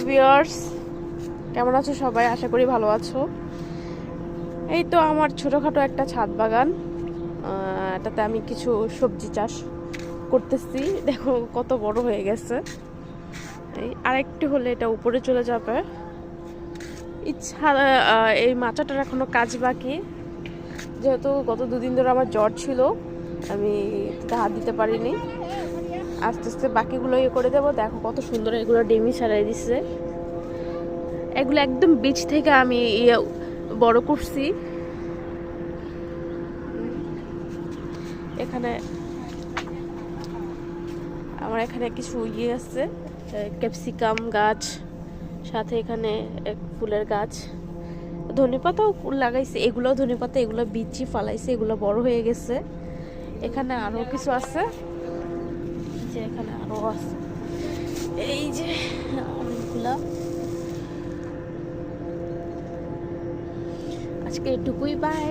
Viewers, কেমন আছো সবাই? আশা করি ভালো আছো। এই তো আমার ছোটখাটো একটা ছাদ বাগান, এটাতে আমি কিছু সবজি চাষ করতেছি। দেখো কত বড় হয়ে গেছে। এই আরেকটু হলে এটা উপরে চলে যাবে। ইচ্ছা এই মাচাটার এখনো কাজ বাকি, যেহেতু গত দুদিন ধরে আমার জ্বর ছিল, আমি এটাতে হাত দিতে পারিনি। আস্তে আস্তে বাকিগুলো ইয়ে করে দেবো। দেখো কত সুন্দর এগুলো ডেমি ছাড়াই দিচ্ছে। এগুলো একদম বীজ থেকে আমি বড় করছি। এখানে আমার এখানে কিছু আছে, ক্যাপসিকাম গাছ, সাথে এখানে এক ফুলের গাছ, ধনেপাতাও লাগাইছে। এগুলোও ধনেপাতা, এগুলো বীজই ফালাইছে, এগুলো বড় হয়ে গেছে। এখানে আরো কিছু আছে, যে এখানে আরো আছে, এই যে অনেকগুলা। আজকে এটুকুই, বাই।